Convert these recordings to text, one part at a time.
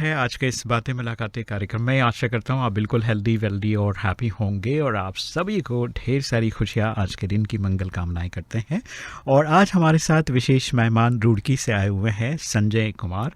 है आज के इस बातें मुलाकातें कार्यक्रम में। आशा करता हूँ आप बिल्कुल हेल्दी वेल्दी और हैप्पी होंगे और आप सभी को ढेर सारी खुशियाँ आज के दिन की मंगल कामनाएं करते हैं। और आज हमारे साथ विशेष मेहमान रुड़की से आए हुए हैं संजय कुमार।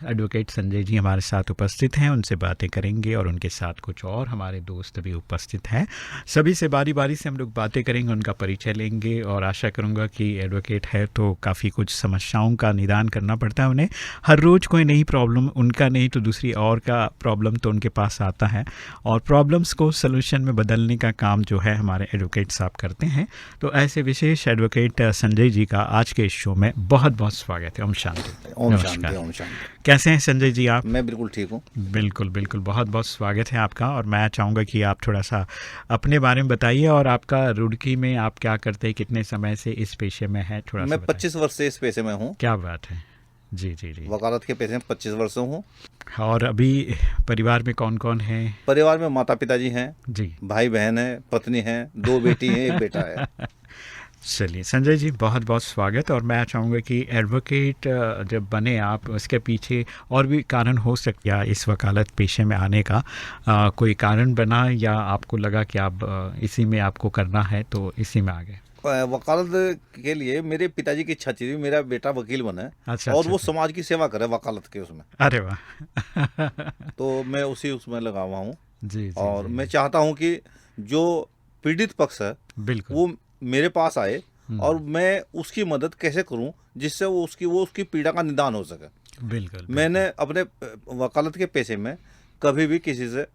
एडवोकेट संजय जी हमारे साथ उपस्थित हैं, उनसे बातें करेंगे और उनके साथ कुछ और हमारे दोस्त भी उपस्थित हैं। सभी से बारी बारी से हम लोग बातें करेंगे, उनका परिचय लेंगे और आशा करूंगा कि एडवोकेट है तो काफ़ी कुछ समस्याओं का निदान करना पड़ता है उन्हें। हर रोज़ कोई नई प्रॉब्लम, उनका नहीं तो दूसरी और का प्रॉब्लम तो उनके पास आता है और प्रॉब्लम्स को सलूशन में बदलने का काम जो है हमारे एडवोकेट साहब करते हैं। तो ऐसे विशेष एडवोकेट संजय जी का आज के इस शो में बहुत बहुत स्वागत है। ओम शांति। ओम शांति। ओम शांति। कैसे हैं संजय जी आप? मैं बिल्कुल ठीक हूँ। बिल्कुल बिल्कुल, बहुत बहुत स्वागत है आपका। और मैं चाहूँगा कि आप थोड़ा सा अपने बारे में बताइए और आपका रुड़की में आप क्या करते हैं, कितने समय से इस पेशे में है, थोड़ा मैं सा 25 वर्ष से इस पेशे में हूँ। क्या बात है। जी जी जी। वकालत के पेशे में 25 वर्ष से हूँ। और अभी परिवार में कौन कौन है? परिवार में माता पिताजी हैं जी, भाई बहन है, पत्नी है, 2 बेटी हैं, 1 बेटा है। चलिए संजय जी बहुत बहुत स्वागत। और मैं चाहूँगा कि एडवोकेट जब बने आप, उसके पीछे और भी कारण हो सकते या इस वकालत पेशे में आने का कोई कारण बना या आपको लगा कि आप इसी में आपको करना है तो इसी में आ गए? वकालत के लिए मेरे पिताजी की इच्छा थी मेरा बेटा वकील बने। अच्छा और अच्छा वो अच्छा। समाज की सेवा करे वकालत के उसमें। अरे वाह। तो मैं उसमें लगा हुआ हूँ। जी जी और जी मैं जी। चाहता हूँ कि जो पीड़ित पक्ष है बिल्कुल। वो मेरे पास आए और मैं उसकी मदद कैसे करूं जिससे वो उसकी पीड़ा का निदान हो सके। बिल्कुल मैंने अपने वकालत के पेशे में कभी भी किसी से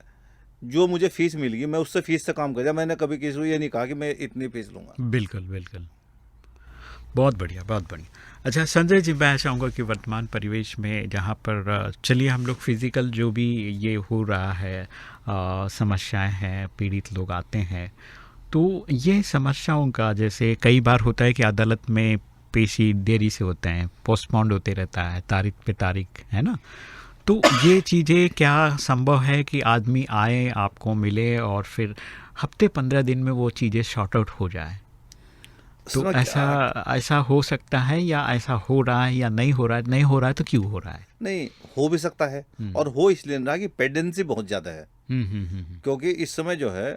जो मुझे फीस मिल गई मैं उससे फीस से काम कर दिया। मैंने कभी किसी को ये नहीं कहा कि मैं इतनी फीस लूँगा। बिल्कुल बिल्कुल। बहुत बढ़िया बहुत बढ़िया। अच्छा संजय जी, मैं चाहूँगा कि वर्तमान परिवेश में जहाँ पर चलिए हम लोग फिज़िकल जो भी ये हो रहा है समस्याएं हैं, पीड़ित लोग आते हैं, तो ये समस्याओं का जैसे कई बार होता है कि अदालत में पेशी देरी से होते हैं, पोस्टपोन्ड होते रहता है तारीख पे तारीख, है ना? तो ये चीज़ें क्या संभव है कि आदमी आए, आपको मिले और फिर हफ्ते 15 दिन में वो चीज़ें शॉर्ट आउट हो जाए? तो उसमें ऐसा ऐसा हो सकता है या ऐसा हो रहा है या नहीं हो रहा है? नहीं हो रहा है तो क्यों हो रहा है? नहीं हो भी सकता है। और हो इसलिए रहा कि पेंडेंसी बहुत ज़्यादा है। हम्म। क्योंकि इस समय जो है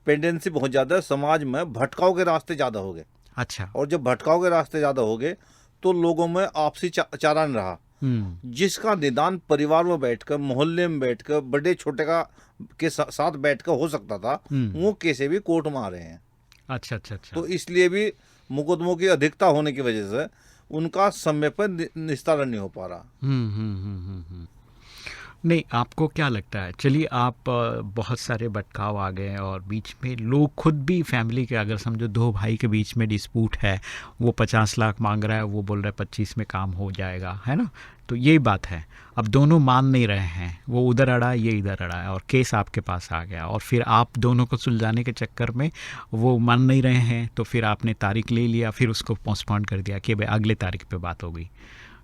पेंडेंसी बहुत ज़्यादा है, समाज में भटकाव के रास्ते ज़्यादा हो गए। अच्छा। और जब भटकाव के रास्ते ज़्यादा हो गए तो लोगों में आपसी चारा नहीं रहा जिसका निदान परिवार में बैठकर, मोहल्ले में बैठकर, बड़े छोटे का के साथ बैठकर हो सकता था, वो कैसे भी कोर्ट में आ रहे हैं। अच्छा अच्छा अच्छा। तो इसलिए भी मुकदमों की अधिकता होने की वजह से उनका समय पर निस्तारण नहीं हो पा रहा। नहीं, आपको क्या लगता है? चलिए आप बहुत सारे भटकाव आ गए और बीच में लोग खुद भी फैमिली के, अगर समझो 2 भाई के बीच में डिस्प्यूट है, वो 50 लाख मांग रहा है, वो बोल रहा है 25 में काम हो जाएगा, है ना? तो यही बात है। अब दोनों मान नहीं रहे हैं, वो उधर अड़ा है, ये इधर अड़ा है और केस आपके पास आ गया और फिर आप दोनों को सुलझाने के चक्कर में वो मान नहीं रहे हैं, तो फिर आपने तारीख ले लिया, फिर उसको पोस्टपोन कर दिया कि भाई अगले तारीख पे बात होगी।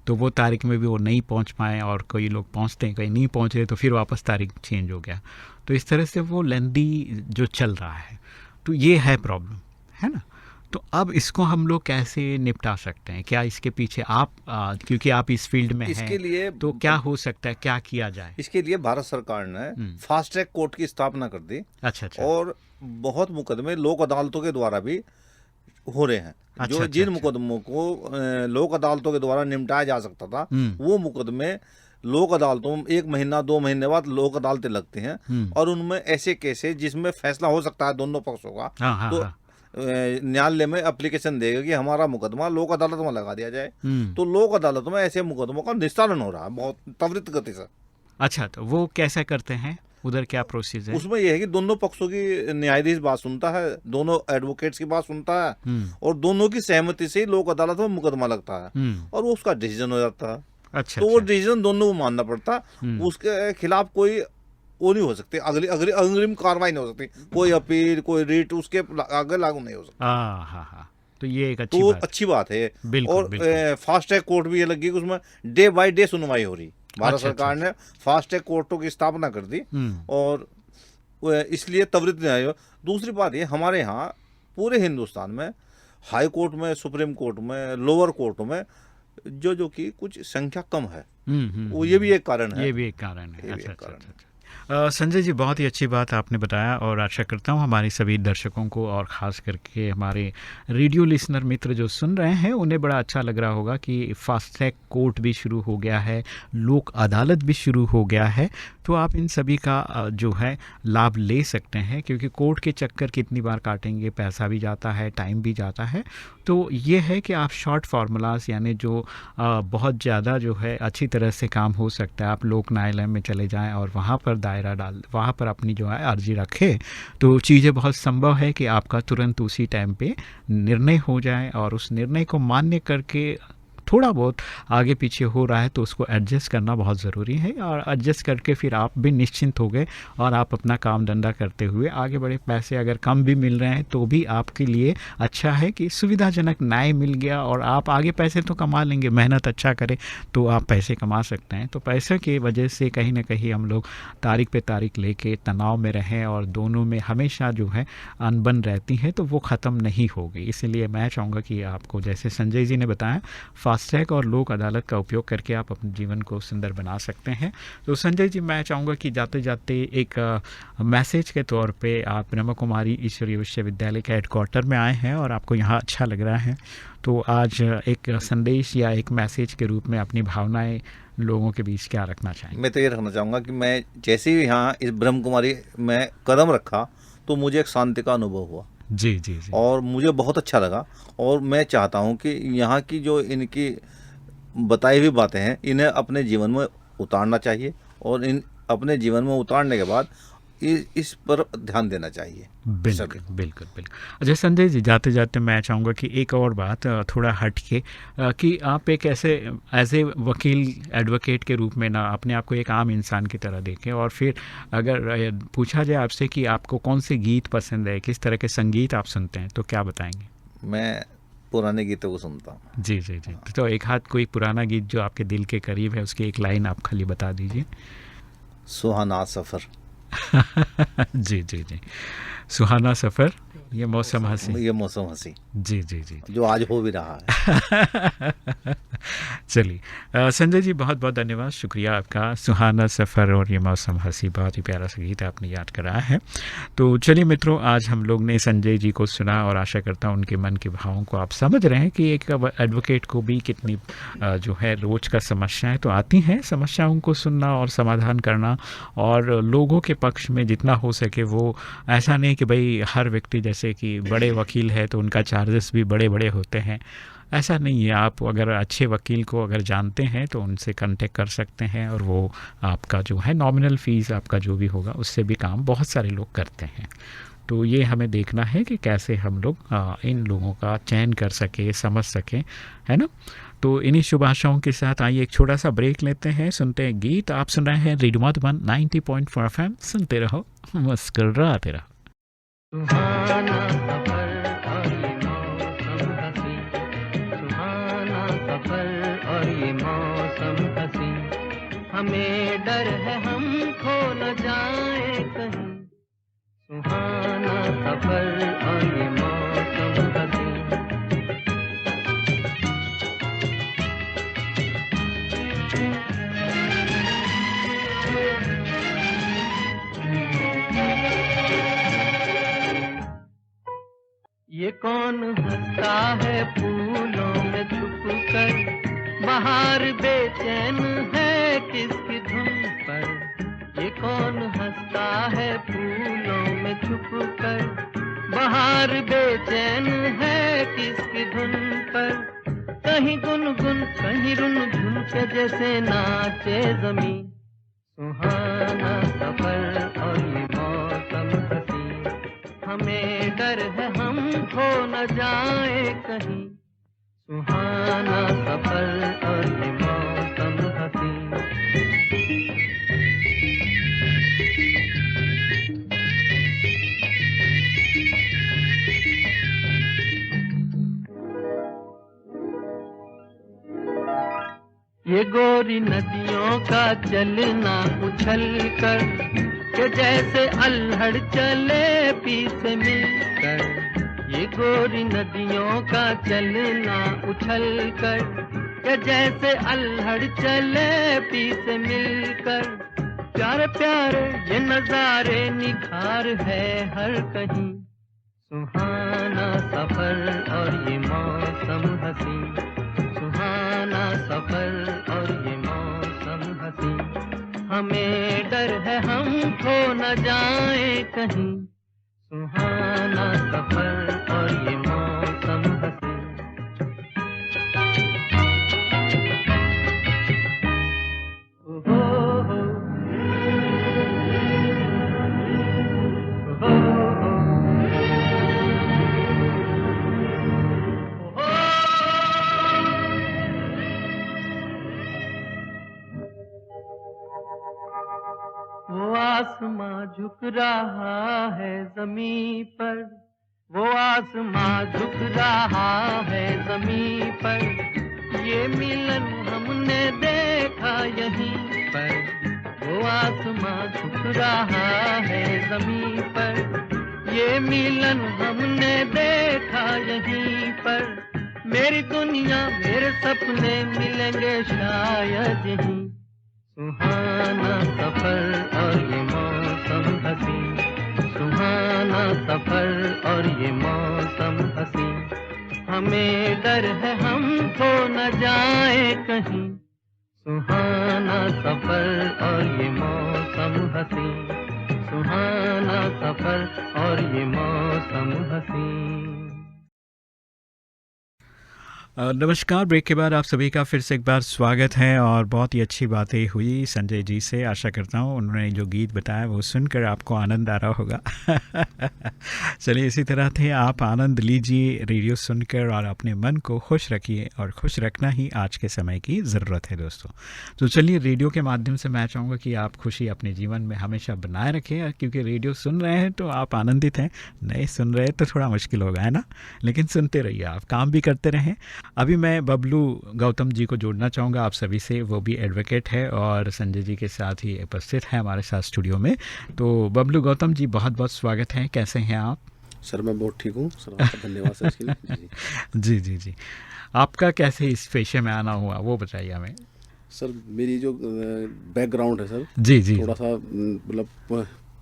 तो वो तारीख में भी वो नहीं पहुंच पाए और कई लोग पहुंचते हैं, कई नहीं पहुंच रहे, तो फिर वापस तारीख चेंज हो गया। तो इस तरह से वो लेंदी जो चल रहा है, तो ये है प्रॉब्लम, है ना? तो अब इसको हम लोग कैसे निपटा सकते हैं? क्या इसके पीछे आप क्योंकि आप इस फील्ड में इसके हैं, लिए तो क्या हो सकता है, क्या किया जाए? इसके लिए भारत सरकार ने फास्ट ट्रैक कोर्ट की स्थापना कर दी। अच्छा अच्छा। और बहुत मुकदमे लोक अदालतों के द्वारा भी हो रहे हैं। अच्छा जो अच्छा जिन अच्छा। मुकदमों को लोक अदालतों के द्वारा निपटाया जा सकता था वो मुकदमे लोक अदालतों में 1 महीना 2 महीने बाद लोक अदालतें लगती हैं। और उनमें ऐसे केस है जिसमें फैसला हो सकता है दोनों पक्षों का। हाँ हाँ तो हाँ। न्यायालय में एप्लीकेशन देगा कि हमारा मुकदमा लोक अदालत में लगा दिया जाए। तो लोक अदालत में ऐसे मुकदमों का निस्तारण हो रहा है बहुत त्वरित गति से। अच्छा, तो वो कैसे करते हैं उधर, क्या प्रोसेस है? उसमें यह है कि दोनों पक्षों की न्यायाधीश बात सुनता है, दोनों एडवोकेट्स की बात सुनता है और दोनों की सहमति से ही लोक अदालत में मुकदमा लगता है और वो उसका डिसीजन हो जाता है। अच्छा तो वो अच्छा। डिसीजन दोनों को मानना पड़ता है। उसके खिलाफ कोई वो नहीं हो सकती, अगली अगली अग्रिम कार्रवाई नहीं हो सकती, कोई अपील, कोई रिट उसके आगे लागू नहीं हो सकता। हाँ हाँ हाँ। तो ये एक अच्छी तो बात अच्छी बात है। बिल्कुल और बिल्कुल। फास्ट ट्रैक कोर्ट भी ये लगी कि उसमें डे बाय डे सुनवाई हो रही। भारत अच्छा सरकार अच्छा। ने फास्ट ट्रैक कोर्टों की स्थापना कर दी और इसलिए त्वरित न्याय हो। दूसरी बात ये, हमारे यहाँ पूरे हिंदुस्तान में हाई कोर्ट में, सुप्रीम कोर्ट में, लोअर कोर्ट में जो कि कुछ संख्या कम है वो ये भी एक कारण है। ये भी एक कारण है। ये भी अच्छा, एक कारण अच्छा, अच्छा। संजय जी, बहुत ही अच्छी बात आपने बताया और आशा करता हूँ हमारे सभी दर्शकों को और ख़ास करके हमारे रेडियो लिसनर मित्र जो सुन रहे हैं उन्हें बड़ा अच्छा लग रहा होगा कि फास्ट ट्रैक कोर्ट भी शुरू हो गया है, लोक अदालत भी शुरू हो गया है। तो आप इन सभी का जो है लाभ ले सकते हैं, क्योंकि कोर्ट के चक्कर कितनी बार काटेंगे, पैसा भी जाता है, टाइम भी जाता है। तो ये है कि आप शॉर्ट फार्मूलाज यानी जो बहुत ज़्यादा जो है अच्छी तरह से काम हो सकता है, आप लोक न्यायालय में चले जाएं और वहाँ पर वहाँ पर अपनी जो है अर्जी रखें, तो चीज़ें बहुत संभव है कि आपका तुरंत उसी टाइम पे निर्णय हो जाए और उस निर्णय को मान्य करके थोड़ा बहुत आगे पीछे हो रहा है तो उसको एडजस्ट करना बहुत ज़रूरी है, और एडजस्ट करके फिर आप भी निश्चिंत हो गए और आप अपना काम धंधा करते हुए आगे बढ़े। पैसे अगर कम भी मिल रहे हैं तो भी आपके लिए अच्छा है कि सुविधाजनक न्याय मिल गया और आप आगे पैसे तो कमा लेंगे, मेहनत अच्छा करें तो आप पैसे कमा सकते हैं। तो पैसे की वजह से कहीं ना कहीं हम लोग तारीख पे तारीख लेके तनाव में रहें और दोनों में हमेशा जो है अनबन रहती है, तो वो ख़त्म नहीं होगी। इसलिए मैं चाहूँगा कि आपको, जैसे संजय जी ने बताया, फास्ट ट्रैक और लोक अदालत का उपयोग करके आप अपने जीवन को सुंदर बना सकते हैं। तो संजय जी, मैं चाहूँगा कि जाते जाते एक मैसेज के तौर पे आप ब्रह्मा कुमारी ईश्वरीय विश्वविद्यालय के हेडक्वार्टर में आए हैं और आपको यहाँ अच्छा लग रहा है, तो आज एक संदेश या एक मैसेज के रूप में अपनी भावनाएं लोगों के बीच क्या रखना चाहेंगे? मैं तो ये रखना चाहूँगा कि मैं जैसे ही यहाँ इस ब्रह्म कुमारी में कदम रखा तो मुझे एक शांति का अनुभव हुआ। जी जी जी। और मुझे बहुत अच्छा लगा, और मैं चाहता हूँ कि यहाँ की जो इनकी बताई हुई बातें हैं इन्हें अपने जीवन में उतारना चाहिए, और इन अपने जीवन में उतारने के बाद इस पर ध्यान देना चाहिए। बिल्कुल बिल्कुल बिल्कुल। अच्छा संजय जी, जाते जाते मैं चाहूँगा कि एक और बात थोड़ा हट के कि आप एक ऐसे एज ए वकील, एडवोकेट के रूप में ना अपने आप को एक आम इंसान की तरह देखें, और फिर अगर पूछा जाए आपसे कि आपको कौन से गीत पसंद है, किस तरह के संगीत आप सुनते हैं, तो क्या बताएंगे? मैं पुराने गीतों को सुनता हूँ। जी जी जी। तो एक हाथ कोई पुराना गीत जो आपके दिल के करीब है उसकी एक लाइन आप खाली बता दीजिए। सुहाना सफ़र। जी जी जी। सुहाना सफ़र, ये मौसम हंसी, ये मौसम हंसी। जी जी जी, जो आज हो भी रहा है। चलिए संजय जी, बहुत बहुत धन्यवाद, शुक्रिया आपका। सुहाना सफ़र और ये मौसम हंसी, बहुत ही प्यारा सा गीत आपने याद कराया है। तो चलिए मित्रों, आज हम लोग ने संजय जी को सुना और आशा करता हूँ उनके मन के भावों को आप समझ रहे हैं कि एक एडवोकेट को भी कितनी जो है रोज का समस्याएं तो आती हैं, समस्याओं को सुनना और समाधान करना, और लोगों के पक्ष में जितना हो सके वो, ऐसा नहीं कि भाई हर व्यक्ति जैसे कि बड़े वकील है तो उनका चार्जेस भी बड़े बड़े होते हैं, ऐसा नहीं है। आप अगर अच्छे वकील को अगर जानते हैं तो उनसे कांटेक्ट कर सकते हैं और वो आपका जो है नॉमिनल फ़ीस आपका जो भी होगा उससे भी काम बहुत सारे लोग करते हैं। तो ये हमें देखना है कि कैसे हम लोग इन लोगों का चयन कर सके, समझ सकें, है ना। तो इन्हीं शुभ आशाओं के साथ आइए एक छोटा सा ब्रेक लेते हैं, सुनते हैं गीत। आप सुन रहे हैं रेडियो मधुबन 90.4 FM, सुनते रहो मुस्कुराते रहो। सुहाना सफर और ये मौसम हंसी, सुहाना सफर और ये मौसम हंसी, हमें डर है हम खो न जाए कहीं, सुहाना सफर और ये मौसम हंसी। ये कौन हंसता है फूलों में छुप कर, बाहर बेचैन है किसकी धुन पर, ये कौन हंसता है फूलों में छुप कर, बाहर बेचैन है किसकी धुन पर, कहीं गुनगुन कहीं रुनझुन के जैसे नाचे जमीन, सुहाना सफर और ये मौसम हंसी, हमें डर है हम खो न जाए कहीं, सुहाना सफर और ये मौसम हंसी। ये गोरी नदियों का चलना उछल कर के जैसे अल्हड़ चले पीछे मिलकर, ये गोरी नदियों का चलना उछल कर या जैसे अल्हड़ चले पी से मिलकर। प्यारे प्यारे ये नजारे निखार है हर कहीं, सुहाना सफर और ये मौसम हसी, सुहाना सफर और ये मौसम हसी। हमें डर है हम खो न जाए कहीं, सुहाना सफर और ये मौसम हसी। ओहो हो, ओहो हो, वो आसमां झुक रहा है ज़मीं पर, वो आसमां झुक रहा है ज़मीं पर। ये मिलन हमने देखा यहीं पर, वो आसमां झुक रहा है ज़मीं पर। ये मिलन हमने देखा यहीं पर। मेरी दुनिया मेरे सपने मिलेंगे शायद यहीं, सुहाना सफर और ये मौसम हसी, सुहाना सफर और ये मौसम हसी। हमें डर है हम खो न जाए कहीं, सुहाना सफर और ये मौसम हसी, सुहाना सफर और ये मौसम हसी। नमस्कार। ब्रेक के बाद आप सभी का फिर से एक बार स्वागत है और बहुत ही अच्छी बातें हुई संजय जी से। आशा करता हूँ उन्होंने जो गीत बताया वो सुनकर आपको आनंद आ रहा होगा। चलिए इसी तरह से आप आनंद लीजिए रेडियो सुनकर और अपने मन को खुश रखिए, और खुश रखना ही आज के समय की ज़रूरत है दोस्तों। तो चलिए रेडियो के माध्यम से मैं चाहूँगा कि आप खुशी अपने जीवन में हमेशा बनाए रखें, क्योंकि रेडियो सुन रहे हैं तो आप आनंदित हैं, नहीं सुन रहे तो थोड़ा मुश्किल होगा, है ना। लेकिन सुनते रहिए, आप काम भी करते रहें। अभी मैं बबलू गौतम जी को जोड़ना चाहूँगा आप सभी से। वो भी एडवोकेट है और संजय जी के साथ ही उपस्थित है हमारे साथ स्टूडियो में। तो बबलू गौतम जी बहुत बहुत स्वागत है, कैसे हैं आप? सर मैं बहुत ठीक हूँ सर, आपका धन्यवाद सर इसके लिए। जी जी जी। आपका कैसे इस पेशे में आना हुआ वो बताइए हमें। सर मेरी जो बैकग्राउंड है सर, जी जी, थोड़ा सा मतलब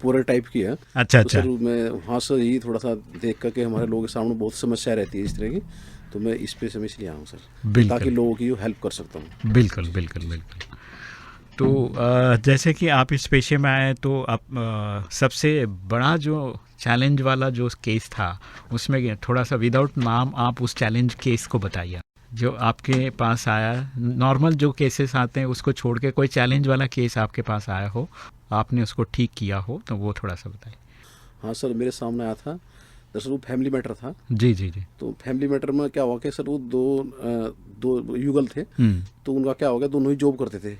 पूरे टाइप की है। अच्छा तो अच्छा। सर मैं वहाँ से ही थोड़ा सा देख करके हमारे लोगों के सामने बहुत समस्या रहती है इस तरह की, तो मैं इस पेशे में इसलिए आया हूँ सर, बिल्कुल ताकि लोगों की हेल्प कर सकता हूँ। बिल्कुल बिल्कुल बिल्कुल। तो जैसे कि आप इस पेशे में आए तो आप सबसे बड़ा जो चैलेंज वाला जो केस था उसमें थोड़ा सा विदाउट नाम आप उस चैलेंज केस को बताइए जो आपके पास आया। नॉर्मल जो केसेस आते हैं उसको छोड़ के कोई चैलेंज वाला केस आपके पास आया हो, आपने उसको ठीक किया हो, तो वो थोड़ा सा बताइए। हाँ सर मेरे सामने आया था, दरअसल वो फैमिली मैटर था। जी जी जी। तो फैमिली मैटर में क्या हुआ कि सर वो दो युगल थे, तो उनका क्या हो गया, दोनों ही जॉब करते थे,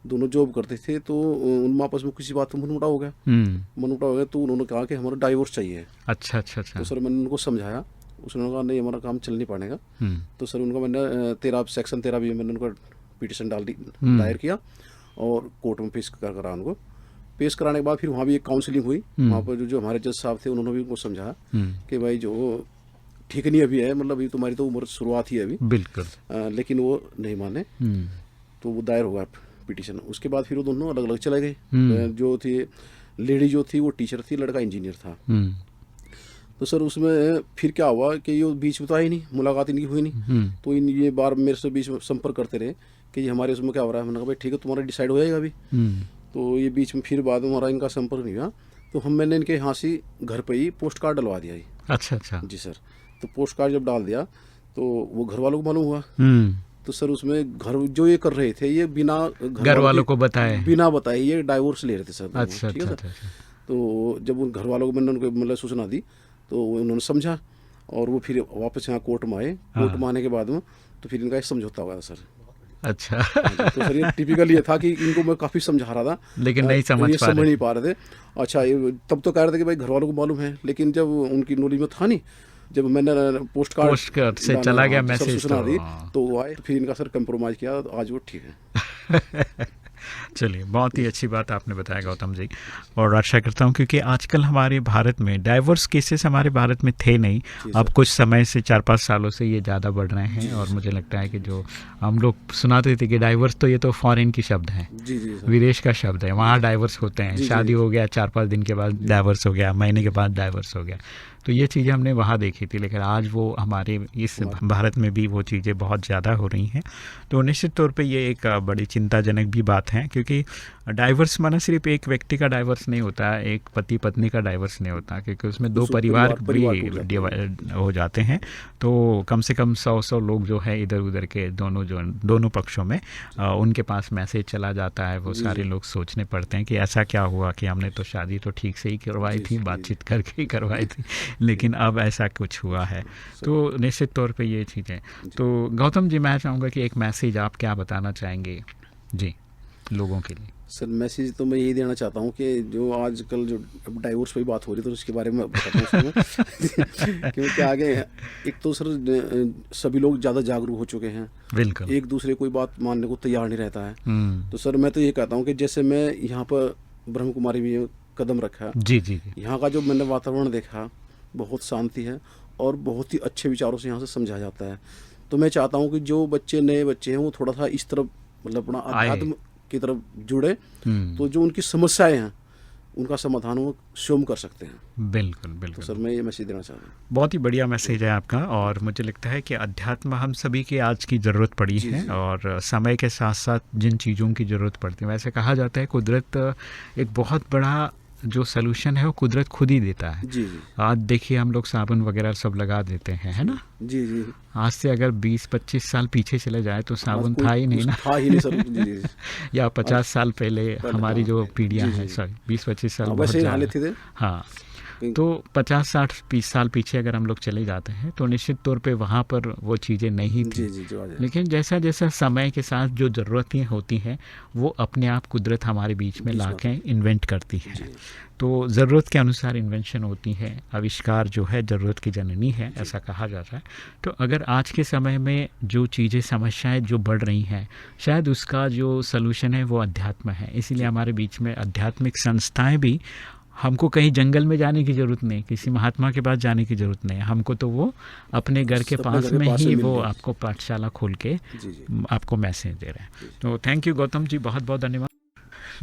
दोनों जॉब करते थे। तो उनमें आपस में किसी बात में मनमुटाव हो गया, मनमुटाव हो गया। तो उन्होंने कहा कि हमारा डाइवोर्स चाहिए। अच्छा अच्छा अच्छा। तो सर मैंने उनको समझाया, उसने कहा नहीं हमारा काम चल नहीं पाएगा। तो सर उनका मैंने 13 सेक्शन 13 भी मैंने उनका पिटीशन दायर किया और कोर्ट में पेश करा। उनको पेश कराने के बाद फिर वहाँ भी एक काउंसलिंग हुई। वहाँ पर जो हमारे जज साहब थे उन्होंने भी उनको समझाया कि भाई जो ठीक नहीं अभी है, मतलब अभी तुम्हारी तो उम्र शुरुआत ही है अभी, बिल्कुल। लेकिन वो नहीं माने, तो वो दायर होगा पिटीशन। उसके बाद फिर वो दोनों अलग अलग चले गए। जो थी लेडी जो थी वो टीचर थी, लड़का इंजीनियर था। तो सर उसमें फिर क्या हुआ कि ये बीच में तो आई नहीं, मुलाकात इनकी हुई नहीं। तो ये बार मेरे से बीच में संपर्क करते रहे कि ये हमारे उसमें क्या हो रहा है। मैंने कहा भाई ठीक है तुम्हारा डिसाइड हो जाएगा अभी। तो ये बीच में फिर बाद में हमारा इनका संपर्क नहीं हुआ। तो मैंने इनके यहाँ से घर पे ही पोस्ट कार्ड डलवा दिया। अच्छा अच्छा। जी सर। तो पोस्ट कार्ड जब डाल दिया तो वो घर वालों को मालूम हुआ। तो सर उसमें घर जो ये कर रहे थे ये बिना घर वालों को बताए, बिना बताए ये डाइवोर्स ले रहे थे सर। अच्छा ठीक है अच्छा। तो जब उन घर वालों को मैंने उनको मतलब सूचना दी तो उन्होंने समझा और वो फिर वापस यहाँ कोर्ट में आए। कोर्ट में आने के बाद में तो फिर इनका एक समझौता हुआ सर। अच्छा। तो सर ये टिपिकल ये था कि इनको मैं काफ़ी समझा रहा था लेकिन नहीं समझ नहीं पा रहे थे। अच्छा ये तब तो कह रहे थे कि भाई घर वालों को मालूम है, लेकिन जब उनकी नॉलेज में था नहीं, जब मैंने पोस्ट कार्ड से चला गया मैसेज सूचना दी तो वो आए, फिर इनका सर कंप्रोमाइज़ किया, तो आज वो ठीक है। चलिए, बहुत ही अच्छी बात आपने बताया गौतम जी, और आशा करता हूँ क्योंकि आजकल हमारे भारत में डाइवर्स केसेस हमारे भारत में थे नहीं, अब कुछ समय से 4-5 सालों से ये ज़्यादा बढ़ रहे हैं। और मुझे लगता है कि जो हम लोग सुनाते थे कि डाइवर्स तो ये तो फॉरेन की शब्द है, विदेश का शब्द है, वहाँ डाइवर्स होते हैं, शादी हो गया 4-5 दिन के बाद डाइवर्स हो गया, महीने के बाद डाइवर्स हो गया, तो ये चीज़ें हमने वहाँ देखी थी। लेकिन आज वो हमारे इस भारत में भी वो चीज़ें बहुत ज़्यादा हो रही हैं। तो निश्चित तौर पे ये एक बड़ी चिंताजनक भी बात है, क्योंकि डाइवर्स माना सिर्फ एक व्यक्ति का डाइवर्स नहीं होता, एक पति पत्नी का डाइवर्स नहीं होता, क्योंकि उसमें दो परिवार भी हो जाते हैं। तो कम से कम 100 लोग जो है इधर उधर के दोनों पक्षों में उनके पास मैसेज चला जाता है। वो सारे लोग सोचने पड़ते हैं कि ऐसा क्या हुआ कि हमने तो शादी तो ठीक से ही करवाई थी, बातचीत करके ही करवाई थी, लेकिन अब ऐसा कुछ हुआ है। तो निश्चित तौर पे ये चीज़ें। तो गौतम जी, मैं चाहूँगा कि एक मैसेज आप क्या बताना चाहेंगे जी लोगों के लिए? सर मैसेज तो मैं यही देना चाहता हूँ कि जो आजकल जो डाइवोर्स पे बात हो रही है तो उसके बारे में बताता हूँ क्योंकि आगे एक तो सर सभी लोग ज़्यादा जागरूक हो चुके हैं, बिल्कुल, एक दूसरे कोई बात मानने को तैयार नहीं रहता है। तो सर मैं तो ये कहता हूँ कि जैसे मैं यहाँ पर ब्रह्म कुमारी में कदम रखा, जी, यहाँ का जो मैंने वातावरण देखा बहुत शांति है और बहुत ही अच्छे विचारों से यहाँ से समझा जाता है। तो मैं चाहता हूँ कि जो नए बच्चे हैं वो थोड़ा सा इस तरफ मतलब अपना अध्यात्म की तरफ जुड़े, तो जो उनकी समस्याएं हैं उनका समाधान वो स्वयं कर सकते हैं। बिल्कुल। तो सर मैं ये मैसेज देना चाहता हूँ। बहुत ही बढ़िया मैसेज है आपका, और मुझे लगता है कि अध्यात्म हम सभी की आज की ज़रूरत पड़ी है, और समय के साथ साथ जिन चीज़ों की ज़रूरत पड़ती है, वैसे कहा जाता है कुदरत एक बहुत बड़ा जो सलूशन है वो कुदरत खुद ही देता है। जी। आज देखिए हम लोग साबुन वगैरह सब लगा देते हैं, है ना? जी। आज से अगर 20-25 साल पीछे चले जाए तो साबुन था ही नहीं ना, था ही नहीं सर। जी। या 50 साल पहले हमारी जो पीढ़ियाँ हैं, सॉरी 20-25 साल बहुत ज़्यादा, हाँ, तो 50-60 साल पीछे अगर हम लोग चले जाते हैं तो निश्चित तौर पे वहाँ पर वो चीज़ें नहीं थी। लेकिन जैसा जैसा समय के साथ जो ज़रूरतें होती हैं वो अपने आप कुदरत हमारे बीच में ला के इन्वेंट करती है। तो ज़रूरत के अनुसार इन्वेंशन होती है, आविष्कार जो है ज़रूरत की जननी है, ऐसा कहा जाता है। तो अगर आज के समय में जो चीज़ें समस्याएं जो बढ़ रही हैं, शायद उसका जो सलूशन है वो अध्यात्म है। इसीलिए हमारे बीच में आध्यात्मिक संस्थाएं भी, हमको कहीं जंगल में जाने की ज़रूरत नहीं, किसी महात्मा के पास जाने की ज़रूरत नहीं, हमको तो वो अपने घर के पास में ही वो आपको पाठशाला खोल के आपको मैसेज दे रहे हैं। तो थैंक यू गौतम जी, बहुत बहुत धन्यवाद।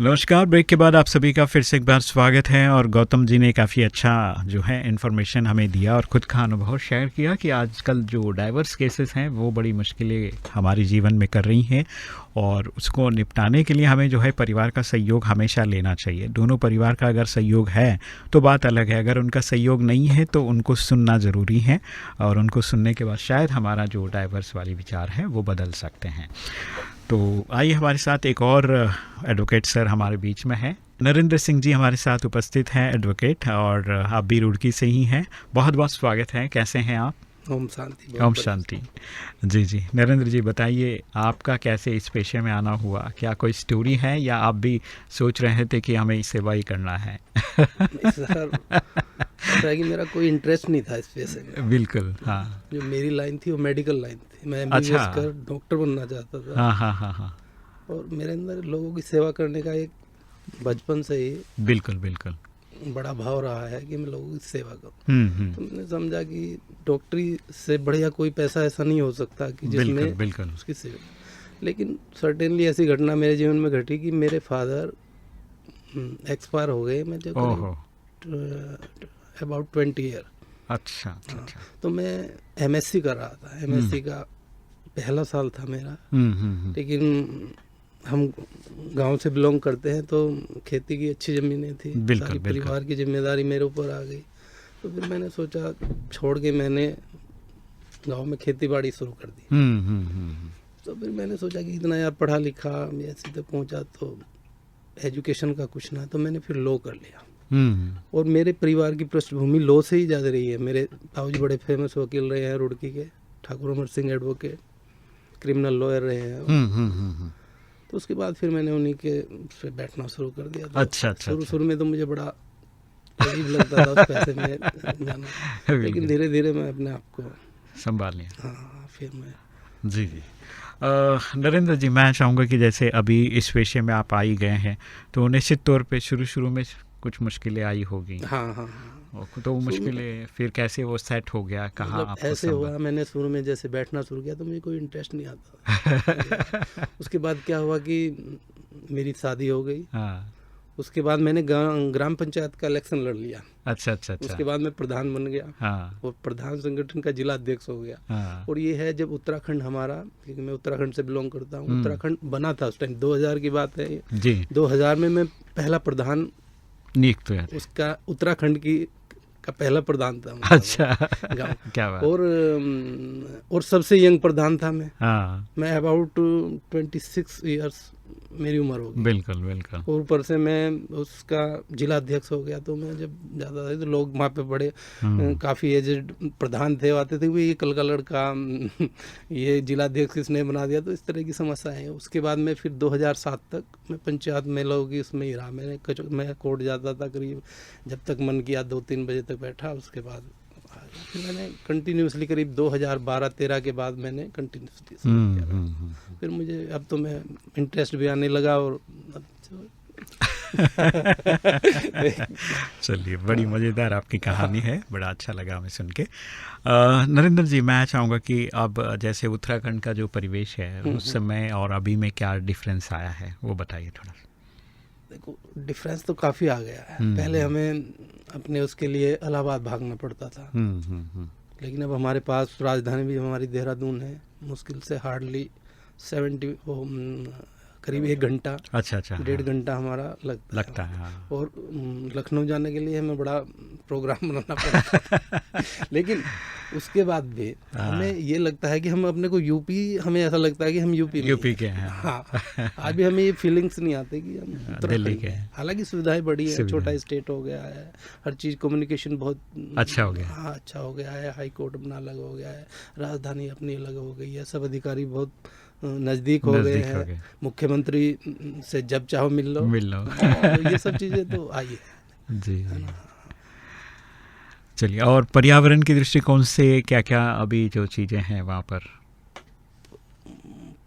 नमस्कार, ब्रेक के बाद आप सभी का फिर से एक बार स्वागत है। और गौतम जी ने काफ़ी अच्छा जो है इन्फॉर्मेशन हमें दिया और ख़ुद का अनुभव शेयर किया कि आजकल जो डाइवर्स केसेस हैं वो बड़ी मुश्किलें हमारे जीवन में कर रही हैं, और उसको निपटाने के लिए हमें जो है परिवार का सहयोग हमेशा लेना चाहिए। दोनों परिवार का अगर सहयोग है तो बात अलग है, अगर उनका सहयोग नहीं है तो उनको सुनना ज़रूरी है, और उनको सुनने के बाद शायद हमारा जो डाइवर्स वाली विचार है वो बदल सकते हैं। तो आइए, हमारे साथ एक और एडवोकेट सर हमारे बीच में है। नरेंद्र सिंह जी हमारे साथ उपस्थित हैं, एडवोकेट, और आप भी रुड़की से ही हैं। बहुत बहुत स्वागत है, कैसे हैं आप? ओम शांति। ओम शांति। जी, नरेंद्र जी बताइए, आपका कैसे इस पेशे में आना हुआ? क्या कोई स्टोरी है या आप भी सोच रहे थे कि हमें सेवा ही करना है? सर कि मेरा कोई इंटरेस्ट नहीं था इस पेशे में। बिल्कुल, हाँ। जो मेरी लाइन थी वो मेडिकल लाइन थी, मैं एमबीबीएस कर डॉक्टर बनना चाहता था। हाँ। और मेरे अंदर लोगों की सेवा करने का एक बचपन से ही बिल्कुल बड़ा भाव रहा है कि मैं लोगों की सेवा करूं। तो मैंने समझा कि डॉक्टरी से बढ़िया कोई पैसा ऐसा नहीं हो सकता कि जिसमें बिल्कुल उसकी सेवा। लेकिन सर्टेनली ऐसी घटना मेरे जीवन में घटी कि मेरे फादर एक्सपायर हो गए। मैं जब अबाउट 20 ईयर। अच्छा। तो मैं एमएससी कर रहा था, एमएससी का पहला साल था मेरा। लेकिन हम गांव से बिलोंग करते हैं तो खेती की अच्छी ज़मीनें थी, सारी परिवार की जिम्मेदारी मेरे ऊपर आ गई। तो फिर मैंने सोचा, छोड़ के मैंने गांव में खेती बाड़ी शुरू कर दी। तो फिर मैंने सोचा कि इतना यार पढ़ा लिखा ऐसे तक पहुंचा तो एजुकेशन का कुछ ना, तो मैंने फिर लॉ कर लिया। और मेरे परिवार की पृष्ठभूमि लॉ से ही ज़्यादा रही है। मेरे ताऊजी बड़े फेमस वकील रहे हैं रुड़की के, Thakur Amar Singh advocate, criminal lawyer रहे हैं। तो उसके बाद फिर मैंने उन्हीं के से बैठना शुरू कर दिया। तो अच्छा। शुरू में तो मुझे बड़ा अजीब लगता था उस पैसे में जाना, लेकिन धीरे धीरे मैं अपने आप को संभाल लिया। हाँ, फिर मैं जी। नरेंद्र जी, मैं चाहूँगा कि जैसे अभी इस पेशे में आप आ ही गए हैं तो निश्चित तौर पे शुरू में कुछ मुश्किलें आई होगी। हाँ। तो वो मुश्किलें फिर कैसे वो सेट हो गया, कहाँ मतलब आपको ऐसे हुआ, मैंने शुरू में जैसे बैठना शुरू किया तो मुझे कोई इंटरेस्ट नहीं आता। उसके बाद क्या हुआ कि मेरी शादी हो गई। हाँ। उसके बाद मैंने ग्राम पंचायत का इलेक्शन लड़ लिया। अच्छा। उसके बाद मैं प्रधान बन गया। हाँ। और प्रधान संगठन का जिला अध्यक्ष हो गया। हाँ। और ये है जब उत्तराखंड हमारा, क्योंकि मैं उत्तराखंड से बिलोंग करता हूँ, उत्तराखंड बना था उस टाइम 2000 की बात है जी। 2000 में मैं पहला प्रधान नियुक्त हुआ, उसका उत्तराखंड का पहला प्रधान था। अच्छा। क्या बात। और सबसे यंग प्रधान था मैं। हाँ। मैं अबाउट 26 इयर्स मेरी उम्र हो गई। बिल्कुल। और ऊपर से मैं उसका जिला अध्यक्ष हो गया। तो मैं जब जाता था तो लोग वहाँ पे बड़े काफ़ी एजेड प्रधान थे, आते थे ये कल का लड़का, ये जिला अध्यक्ष किसने बना दिया। तो इस तरह की समस्याएं हैं। उसके बाद में फिर 2007 तक मैं पंचायत में लोगों की उसमें ही रहा। मैं कोर्ट जाता था करीब, जब तक मन किया 2-3 बजे तक बैठा। उसके बाद फिर मैंने कंटिन्यूसली करीब 2012-13 के बाद मैंने कंटिन्यूसली किया। फिर मुझे अब तो मैं इंटरेस्ट भी आने लगा। और चलिए, बड़ी मज़ेदार आपकी कहानी है, बड़ा अच्छा लगा हमें सुन के। नरेंद्र जी, मैं चाहूँगा कि अब जैसे उत्तराखंड का जो परिवेश है उस समय और अभी में क्या डिफरेंस आया है वो बताइए थोड़ा। देखो, डिफरेंस तो काफ़ी आ गया है। पहले हमें अपने उसके लिए इलाहाबाद भागना पड़ता था। लेकिन अब हमारे पास राजधानी भी हमारी देहरादून है। मुश्किल से हार्डली 70 करीब 1 घंटा, अच्छा 1.5 घंटा हमारा लगता है। हाँ। और लखनऊ जाने के लिए हमें बड़ा प्रोग्राम बनाना पड़ता है। लेकिन उसके बाद भी हमें ये लगता है कि हम अपने को यूपी, हमें ऐसा लगता है कि हम यूपी के हैं। हाँ। आज भी हमें ये फीलिंग्स नहीं आती कि हम उत्तराखंड के हैं। हालांकि सुविधाएं बढ़ी है, छोटा स्टेट हो गया है, हर चीज़ कम्युनिकेशन बहुत अच्छा हो गया। हाँ, अच्छा हो गया है। हाई कोर्ट अपना अलग हो गया है, राजधानी अपनी अलग हो गई है, सब अधिकारी बहुत नज़दीक हो गए हैं। मुख्यमंत्री से जब चाहो मिल लो। तो ये सब चीज़ें तो आई है जी। चलिए, और पर्यावरण की दृष्टिकोण से क्या क्या अभी जो चीज़ें हैं वहाँ पर?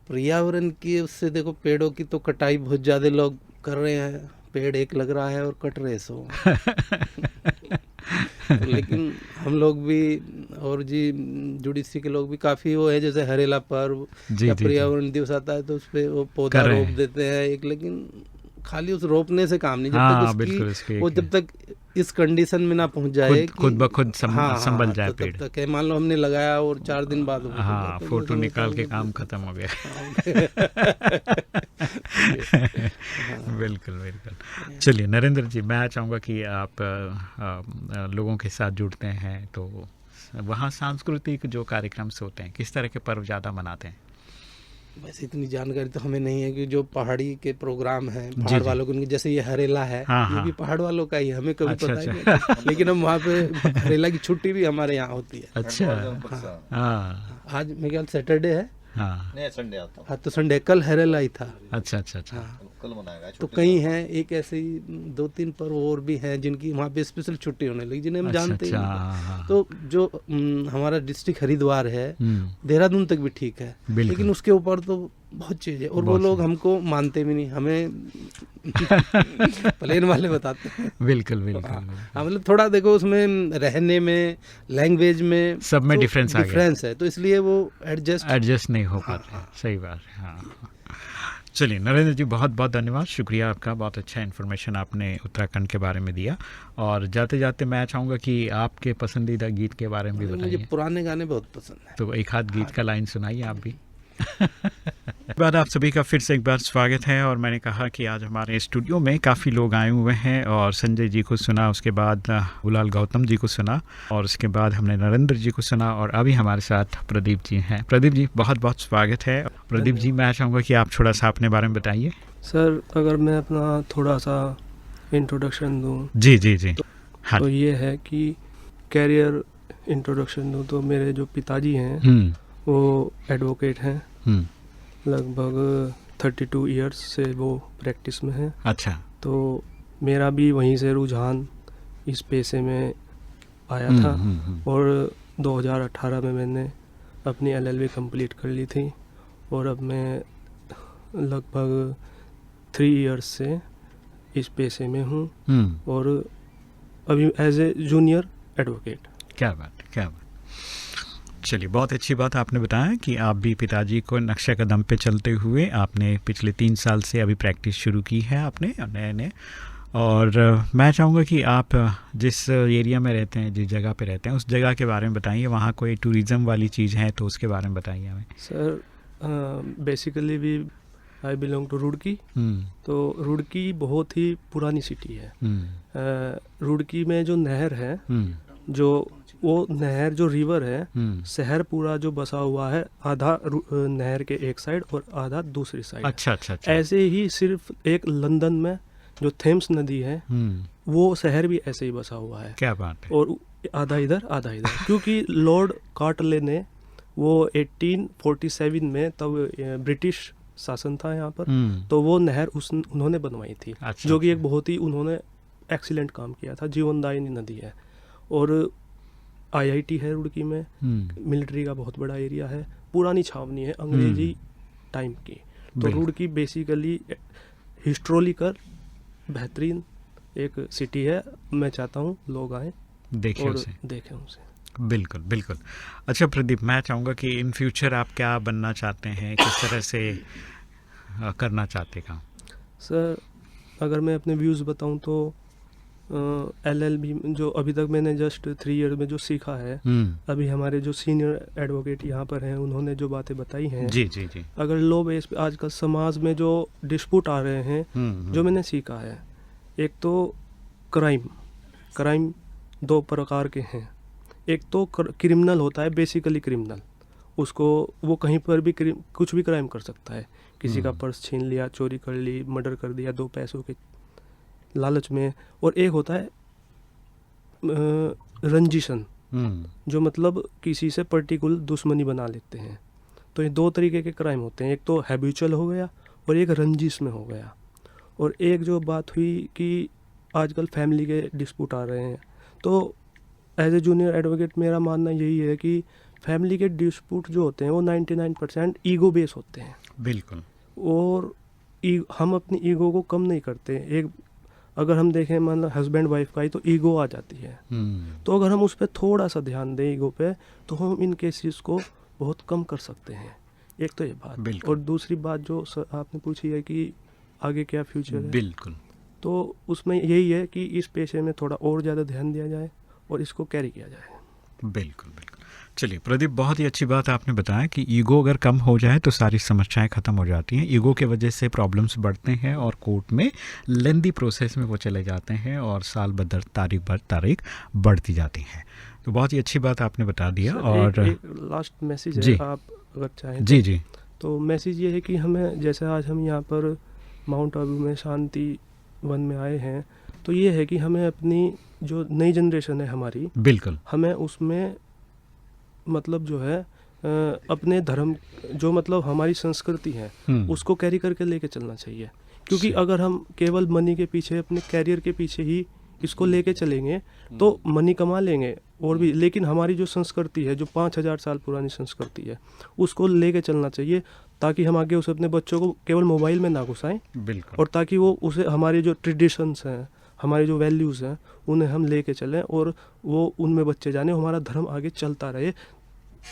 पर्यावरण की उससे देखो, पेड़ों की तो कटाई बहुत ज़्यादा लोग कर रहे हैं। पेड़ एक लग रहा है और कट रहे 100। लेकिन हम लोग भी और जी जुडिसी के लोग भी काफ़ी वो है, जैसे हरेला पर्व या पर्यावरण दिवस आता है तो उस पर वो पौधा रोप देते हैं एक। लेकिन खाली उस रोपने से काम नहीं, जब तक इस कंडीशन में ना पहुंच जाए खुद ब खुद संभल जाए पेड़। तब तक है, मान लो हमने लगाया और 4 दिन बाद फोटो निकाल के काम खत्म हो गया। बिल्कुल। चलिए नरेंद्र जी, मैं चाहूँगा कि आप लोगों के साथ जुड़ते हैं तो वहाँ सांस्कृतिक जो कार्यक्रम होते हैं, किस तरह के पर्व ज़्यादा मनाते हैं? वैसे इतनी जानकारी तो हमें नहीं है कि जो पहाड़ी के प्रोग्राम हैं पहाड़ वालों को, जैसे ये हरेला है, ये भी पहाड़ वालों का ही है, हमें कभी पता ही नहीं। लेकिन हम वहाँ पे हरेला की छुट्टी भी हमारे यहाँ होती है। अच्छा। आज मेरे ख्याल सैटरडे है। नहीं, संडे आता है। हाँ, तो संडे, कल हरेला ही था। अच्छा। कल मनाएगा। तो कई हैं, एक ऐसे ही 2-3 पर्व और भी हैं जिनकी वहाँ पे स्पेशल छुट्टी होने लगी, जिन्हें हम जानते हैं। तो जो हमारा डिस्ट्रिक्ट हरिद्वार है, देहरादून तक भी ठीक है, लेकिन उसके ऊपर तो बहुत चीज़ है। और वो लोग हमको मानते भी नहीं, हमें प्लेन वाले बताते हैं। बिल्कुल। हाँ, मतलब थोड़ा देखो उसमें रहने में, लैंग्वेज में, सब में डिफरेंस है, तो इसलिए वो एडजस्ट नहीं हो पाते। सही बात है। हाँ। चलिए नरेंद्र जी, बहुत बहुत धन्यवाद, शुक्रिया आपका। बहुत अच्छा इन्फॉर्मेशन आपने उत्तराखंड के बारे में दिया। और जाते जाते मैं चाहूँगा कि आपके पसंदीदा गीत के बारे में भी बताइए। मुझे पुराने गाने बहुत पसंद है, तो एक आध गीत का लाइन सुनाइए आप भी। बाद आप सभी का फिर से एक बार स्वागत है। और मैंने कहा कि आज हमारे स्टूडियो में काफ़ी लोग आए हुए हैं, और संजय जी को सुना, उसके बाद बुलाल गौतम जी को सुना, और उसके बाद हमने नरेंद्र जी को सुना, और अभी हमारे साथ प्रदीप जी हैं। प्रदीप जी, बहुत बहुत स्वागत है। प्रदीप जी, मैं चाहूँगा कि आप थोड़ा सा अपने बारे में बताइए। सर, अगर मैं अपना थोड़ा सा इंट्रोडक्शन दूँ। जी। तो ये है कि कैरियर इंट्रोडक्शन दूँ तो मेरे जो पिताजी हैं वो एडवोकेट हैं। लगभग 32 इयर्स से वो प्रैक्टिस में हैं। अच्छा। तो मेरा भी वहीं से रुझान इस पेशे में आया था। और 2018 में मैंने अपनी LLB कंप्लीट कर ली थी। और अब मैं लगभग 3 इयर्स से इस पेशे में हूँ और अभी एज ए जूनियर एडवोकेट। क्या बात, क्या बात। चलिए, बहुत अच्छी बात आपने बताया कि आप भी पिताजी को नक्शे कदम पे चलते हुए आपने पिछले 3 साल से अभी प्रैक्टिस शुरू की है आपने नए। और मैं चाहूँगा कि आप जिस एरिया में रहते हैं, जिस जगह पे रहते हैं, उस जगह के बारे में बताइए। वहाँ कोई टूरिज़्म वाली चीज़ है तो उसके बारे में बताइए हमें। सर बेसिकली भी आई बिलोंग टू रुड़की। तो रुड़की बहुत ही पुरानी सिटी है। रुड़की में जो नहर है, जो वो नहर जो रिवर है, शहर पूरा जो बसा हुआ है, आधा नहर के एक साइड और आधा दूसरी साइड। अच्छा। ऐसे ही सिर्फ एक लंदन में जो थेम्स नदी है, वो शहर भी ऐसे ही बसा हुआ है। क्या बात है। और आधा इधर आधा इधर क्योंकि लॉर्ड कार्टले ने वो 1847 में तब ब्रिटिश शासन था यहाँ पर, तो वो नहर उन्होंने बनवाई थी। अच्छा, जो कि एक बहुत ही उन्होंने एक्सीलेंट काम किया था। जीवनदायिनी नदी है और IIT है रुड़की में, मिलिट्री का बहुत बड़ा एरिया है, पुरानी छावनी है अंग्रेजी टाइम की। तो रुड़की बेसिकली हिस्टोरिकल बेहतरीन एक सिटी है। मैं चाहता हूँ लोग आएँ देखें उसे। बिल्कुल बिल्कुल। अच्छा प्रदीप, मैं चाहूँगा कि इन फ्यूचर आप क्या बनना चाहते हैं, किस तरह से करना चाहते काम? सर अगर मैं अपने व्यूज़ बताऊँ तो LLB जो अभी तक मैंने जस्ट 3 ईयर में जो सीखा है, अभी हमारे जो सीनियर एडवोकेट यहाँ पर हैं उन्होंने जो बातें बताई हैं, जी, अगर लो बेस पे आजकल समाज में जो डिस्प्यूट आ रहे हैं, जो मैंने सीखा है, एक तो क्राइम 2 प्रकार के हैं। एक तो क्रिमिनल होता है, बेसिकली क्रिमिनल, उसको वो कहीं पर भी कुछ भी क्राइम कर सकता है। किसी का पर्स छीन लिया, चोरी कर ली, मर्डर कर दिया 2 पैसों के लालच में। और एक होता है रंजिशन, जो मतलब किसी से पर्टिकुलर दुश्मनी बना लेते हैं। तो ये 2 तरीके के क्राइम होते हैं, एक तो हैबिचुअल हो गया और एक रंजिश में हो गया। और एक जो बात हुई कि आजकल फैमिली के डिस्प्यूट आ रहे हैं, तो एज ए जूनियर एडवोकेट मेरा मानना यही है कि फैमिली के डिस्प्यूट जो होते हैं वो 99% ईगो बेस होते हैं। बिल्कुल। और हम अपनी ईगो को कम नहीं करते। एक अगर हम देखें मतलब हस्बैंड वाइफ का ही तो ईगो आ जाती है, तो अगर हम उस पर थोड़ा सा ध्यान दें ईगो पे, तो हम इन केसेस को बहुत कम कर सकते हैं। एक तो ये बात। और दूसरी बात जो आपने पूछी है कि आगे क्या फ्यूचर है, बिल्कुल, तो उसमें यही है कि इस पेशे में थोड़ा और ज़्यादा ध्यान दिया जाए और इसको कैरी किया जाए। बिल्कुल। चलिए प्रदीप, बहुत ही अच्छी बात आपने बताया कि ईगो अगर कम हो जाए तो सारी समस्याएं ख़त्म हो जाती हैं। ईगो के वजह से प्रॉब्लम्स बढ़ते हैं और कोर्ट में लेंदी प्रोसेस में वो चले जाते हैं और साल बदर तारीख बढ़ती जाती है। तो बहुत ही अच्छी बात आपने बता दिया। और एक लास्ट मैसेज है, आप अगर चाहें जी। तो मैसेज ये है कि हमें, जैसे आज हम यहाँ पर माउंट आबू में शांति वन में आए हैं, तो ये है कि हमें अपनी जो नई जनरेशन है हमारी, बिल्कुल, हमें उसमें मतलब जो है अपने धर्म, जो मतलब हमारी संस्कृति है, उसको कैरी करके लेके चलना चाहिए। क्योंकि अगर हम केवल मनी के पीछे, अपने कैरियर के पीछे ही इसको लेके चलेंगे तो मनी कमा लेंगे और भी, लेकिन हमारी जो संस्कृति है, जो 5000 साल पुरानी संस्कृति है, उसको लेके चलना चाहिए, ताकि हम आगे उसे अपने बच्चों को केवल मोबाइल में ना घुसाएं, और ताकि वो उसे हमारे जो ट्रेडिशंस हैं, हमारे जो वैल्यूज़ हैं, उन्हें हम लेके चलें और वो उनमें बच्चे जाने, हमारा धर्म आगे चलता रहे।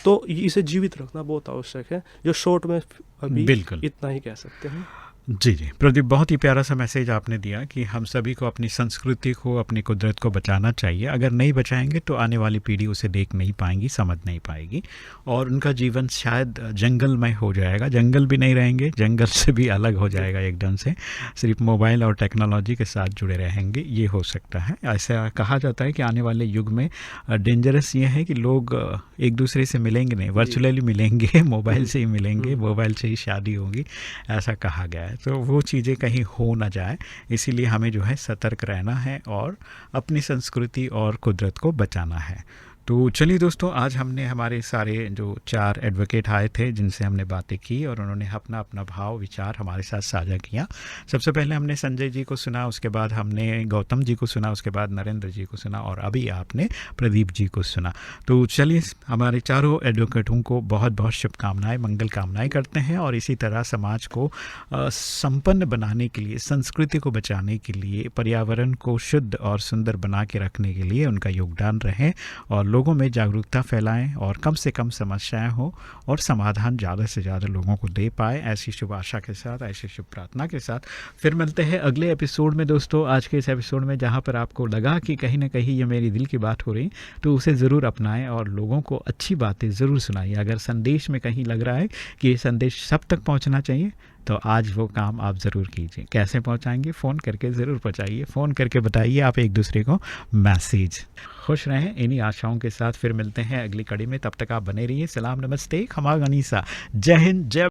तो इसे जीवित रखना बहुत आवश्यक है। जो शॉर्ट में अभी इतना ही कह सकते हैं। जी प्रदीप, बहुत ही प्यारा सा मैसेज आपने दिया कि हम सभी को अपनी संस्कृति को, अपनी कुदरत को बचाना चाहिए। अगर नहीं बचाएंगे तो आने वाली पीढ़ी उसे देख नहीं पाएंगी, समझ नहीं पाएगी, और उनका जीवन शायद जंगलमय हो जाएगा। जंगल भी नहीं रहेंगे, जंगल से भी अलग हो जाएगा एकदम से, सिर्फ मोबाइल और टेक्नोलॉजी के साथ जुड़े रहेंगे, ये हो सकता है। ऐसा कहा जाता है कि आने वाले युग में डेंजरस ये है कि लोग एक दूसरे से मिलेंगे नहीं, वर्चुअली मिलेंगे, मोबाइल से ही मिलेंगे, मोबाइल से ही शादी होगी, ऐसा कहा गया है। तो वो चीज़ें कहीं हो ना जाए, इसीलिए हमें जो है सतर्क रहना है और अपनी संस्कृति और कुदरत को बचाना है। तो चलिए दोस्तों, आज हमने हमारे सारे जो 4 एडवोकेट आए थे जिनसे हमने बातें की और उन्होंने अपना अपना भाव विचार हमारे साथ साझा किया। सबसे पहले हमने संजय जी को सुना, उसके बाद हमने गौतम जी को सुना, उसके बाद नरेंद्र जी को सुना और अभी आपने प्रदीप जी को सुना। तो चलिए, हमारे चारों एडवोकेटों को बहुत बहुत शुभकामनाएं, मंगल कामनाएं करते हैं और इसी तरह समाज को संपन्न बनाने के लिए, संस्कृति को बचाने के लिए, पर्यावरण को शुद्ध और सुंदर बना के रखने के लिए उनका योगदान रहे और लोगों में जागरूकता फैलाएं और कम से कम समस्याएं हो और समाधान ज़्यादा से ज़्यादा लोगों को दे पाए। ऐसी शुभ आशा के साथ, ऐसी शुभ प्रार्थना के साथ फिर मिलते हैं अगले एपिसोड में दोस्तों। आज के इस एपिसोड में जहाँ पर आपको लगा कि कहीं ना कहीं ये मेरी दिल की बात हो रही, तो उसे ज़रूर अपनाएं और लोगों को अच्छी बातें ज़रूर सुनाइए। अगर संदेश में कहीं लग रहा है कि ये संदेश सब तक पहुँचना चाहिए, तो आज वो काम आप ज़रूर कीजिए। कैसे पहुंचाएंगे? फ़ोन करके ज़रूर पहुंचाइए, फ़ोन करके बताइए आप एक दूसरे को मैसेज। खुश रहें इन्हीं आशाओं के साथ, फिर मिलते हैं अगली कड़ी में। तब तक आप बने रहिए। सलाम, नमस्ते, खमा गनीसा, जय हिंद, जय